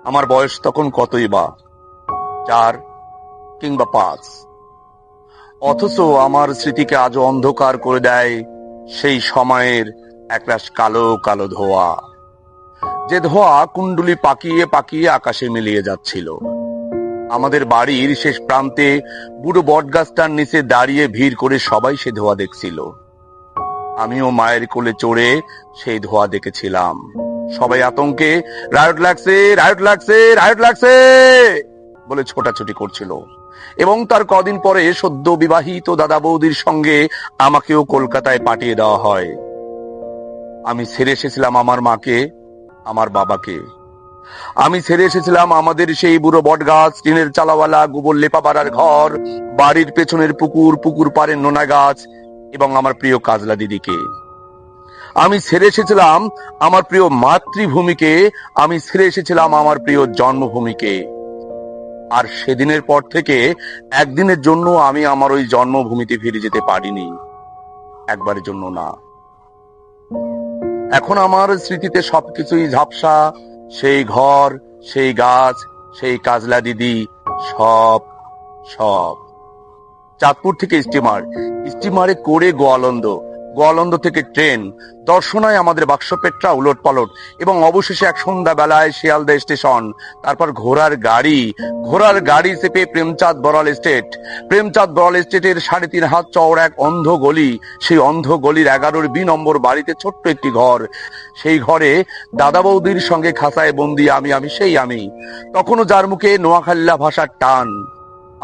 আমার বয়স তখন কতই বা, 4 কিংবা 5। অথচ আমার স্মৃতিকে আজও অন্ধকার করে দেয় সেই সময়ের একরাশ কালো কালো ধোঁয়া, যে ধোঁয়া কুণ্ডুলি পাকিয়ে পাকিয়ে আকাশে মিলিয়ে যাচ্ছিল। আমাদের বাড়ির শেষ প্রান্তে বুড়ো বটগাছটার নিচে দাঁড়িয়ে ভিড় করে সবাই সে ধোঁয়া দেখছিল। আমিও মায়ের কোলে চড়ে সেই ধোঁয়া দেখেছিলাম। সবাই আতঙ্কে রায়ট লাগছে, রায়ট লাগছে, রায়ট লাগছে বলে ছোটাছুটি করছিল। এবং তার কদিন পরে সদ্য বিবাহিত দাদা বৌদির সঙ্গে আমাকেও কলকাতায় পাঠিয়ে দেওয়া হয়। আমি ছেড়ে এসেছিলাম আমার মাকে, আমার বাবাকে। আমি ছেড়ে এসেছিলাম আমাদের সেই বুড়ো বটগাছ, টিনের চালাওয়ালা, গোবর লেপা বাড়ার ঘর, বাড়ির পেছনের পুকুর, পুকুর পাড়ের নোনা গাছ এবং আমার প্রিয় কাজলা দিদিকে। আমি ছেড়ে এসেছিলাম আমার প্রিয় মাতৃভূমিকে, আমি ছেড়ে এসেছিলাম আমার প্রিয় জন্মভূমিকে। আর সেদিনের পর থেকে একদিনের জন্য আমি আমার ওই জন্মভূমিতে ফিরে যেতে পারিনি, একবারের জন্য না। এখন আমার স্মৃতিতে সবকিছুই ঝাপসা, সেই ঘর, সেই গাছ, সেই কাজলা দিদি, সব সব। চাঁদপুর থেকে স্টিমারে করে গোয়ালন্দ, গোয়ালন্দ থেকে ট্রেন, দর্শনায় আমাদের বাক্সপেট্রা উলট পালট, এবং অবশেষে এক সন্ধ্যা বেলায় শিয়ালদা স্টেশন। তারপর ঘোড়ার গাড়ি চেপে প্রেমচাঁদ বড়াল এস্টেট। প্রেমচাঁদ বড়াল এস্টেটের 3.5 হাত চওড়া এক অন্ধ গলি। সেই অন্ধ গলির 11 B নম্বর বাড়িতে ছোট্ট একটি ঘর। সেই ঘরে দাদা বৌদির সঙ্গে খাঁচায় বন্দি আমি। তখনও যার মুখে নোয়াখালীলা ভাষার টান।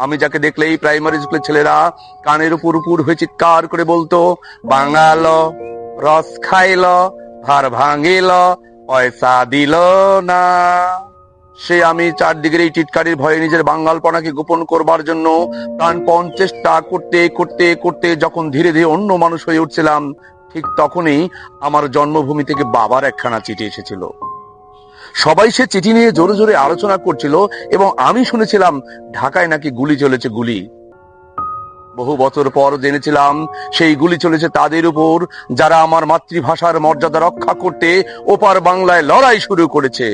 আমি যাকে দেখলেই প্রাইমারি স্কুলের ছেলেরা কানের উপর হয়ে চিৎকার করে বলতো, বাঙাল রস খাইল, ভার ভাঙিল, পয়সা দিল না। সে আমি চারদিকের এই টিটকারির ভয়ে নিজের বাঙালপনাকে গোপন করবার জন্য প্রাণপণ চেষ্টা করতে করতে করতে যখন ধীরে ধীরে অন্য মানুষ হয়ে উঠছিলাম, ঠিক তখনই আমার জন্মভূমি থেকে বাবার একখানা চিঠি এসেছিল। সবাই সে চিঠি নিয়ে জোরে জোরে আলোচনা করছিল এবং আমি শুনেছিলাম ঢাকায় নাকি গুলি চলেছে, গুলি। বহু বছর পর জেনেছিলাম সেই গুলি চলেছে তাদের উপর যারা আমার মাতৃভাষার মর্যাদা রক্ষা করতে ওপার বাংলায় লড়াই শুরু করেছে।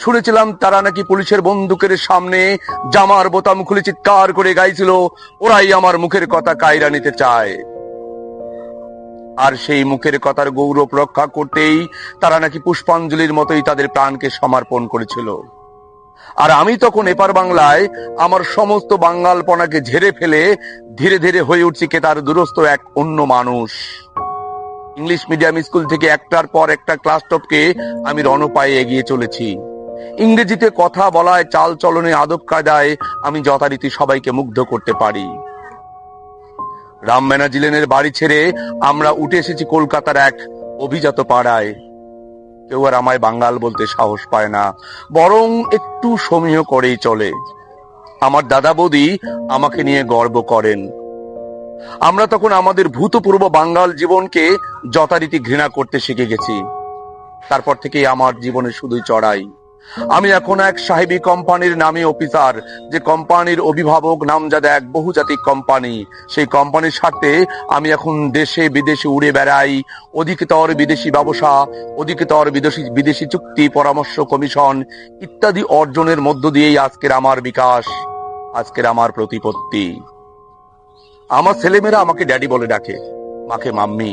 শুনেছিলাম তারা নাকি পুলিশের বন্দুকের সামনে জামার বোতাম খুলে চিৎকার করে গাইছিল, ওরাই আমার মুখের কথা কায়রা নিতে চায়। আর সেই মুখের কথার গৌরব রক্ষা করতেই তারা নাকি পুষ্পাঞ্জলির মতোই তাদের প্রাণকে সমর্পণ করেছিল। আর আমি তখন এপার বাংলায় আমার সমস্ত বাঙালপনাকে ঝেড়ে ফেলে ধীরে ধীরে হয়ে উঠছি কেতার দূরস্থ এক অন্য মানুষ। ইংলিশ মিডিয়াম স্কুল থেকে একটার পর একটা ক্লাস টপকে আমি রণপায়ে এগিয়ে চলেছি। ইংরেজিতে কথা বলায়, চাল চলনে, আদব কায়দায় আমি যথারীতি সবাইকে মুগ্ধ করতে পারি। রাম ব্যানার্জি লেনের বাড়ি ছেড়ে আমরা উঠে এসেছি কলকাতার এক অভিজাত পাড়ায়। কেউ আর আমায় বাঙাল বলতে সাহস পায় না, বরং একটু সমীহ করেই চলে। আমার দাদা বৌদি আমাকে নিয়ে গর্ব করেন। আমরা তখন আমাদের ভূতপূর্ব বাঙাল জীবনকে যথারীতি ঘৃণা করতে শিখে গেছি। তারপর থেকেই আমার জীবনে শুধুই চড়াই। আমি এখন এক সাহেবী কোম্পানির নামী অফিসার, যে কোম্পানির অভিভাবক নামজাদা এক বহুজাতিক কোম্পানি। সেই কোম্পানির স্বার্থে আমি এখন দেশে বিদেশে উড়ে বেড়াই। অধিকতর বিদেশি ব্যবসা, অধিকতর বিদেশি চুক্তি, পরামর্শ, কমিশন ইত্যাদি অর্জনের মধ্য দিয়েই আজকের আমার বিকাশ, আজকের আমার প্রতিপত্তি। আমার ছেলেমেয়েরা আমাকে ড্যাডি বলে ডাকে, মাকে মাম্মি।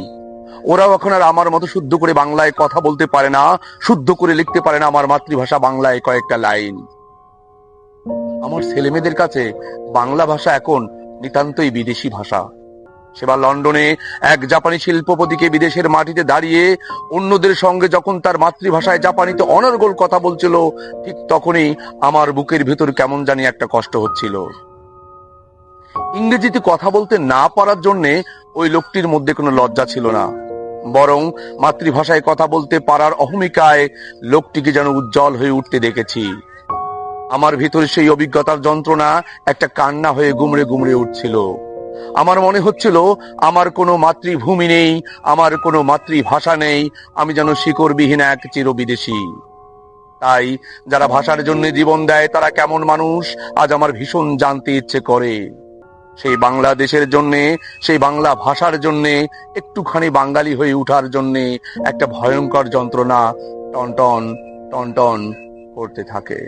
ওরাও এখন আর আমার মতো শুদ্ধ করে বাংলায় কথা বলতে পারে না, শুদ্ধ করে লিখতে পারে না আমার মাতৃভাষা বাংলায় কয়েকটা লাইন। আমার ছেলেমেয়েদের কাছে বাংলা ভাষা এখন নিতান্তই বিদেশি ভাষা। সেবার লন্ডনে এক জাপানি শিল্পপতিকে বিদেশের মাটিতে দাঁড়িয়ে অন্যদের সঙ্গে যখন তার মাতৃভাষায় জাপানিতে অনর্গল কথা বলছিল, ঠিক তখনই আমার বুকের ভেতর কেমন জানি একটা কষ্ট হচ্ছিল। ইংরেজিতে কথা বলতে না পারার জন্যে ওই লোকটির মধ্যে কোনো লজ্জা ছিল না, বরং মাতৃভাষায় কথা বলতে পারার অহমিকায় লোকটিকে যেন উজ্জ্বল হয়ে উঠতে দেখেছি। আমার ভিতরে সেই অভিজ্ঞতার যন্ত্রণা একটা কান্না হয়ে গুমড়ে গুমড়ে উঠছিল। আমার মনে হচ্ছিল আমার কোনো মাতৃভূমি নেই, আমার কোনো মাতৃভাষা নেই, আমি যেন শিকড়বিহীন এক চিরবিদেশী। তাই যারা ভাষার জন্য জীবন দেয় তারা কেমন মানুষ আজ আমার ভীষণ জানতে ইচ্ছে করে। সেই বাংলাদেশের জন্যে, সেই বাংলা ভাষার জন্যে, একটুখানি বাঙালি হয়ে উঠার জন্যে একটা ভয়ঙ্কর যন্ত্রণা টনটন টনটন করতে থাকে।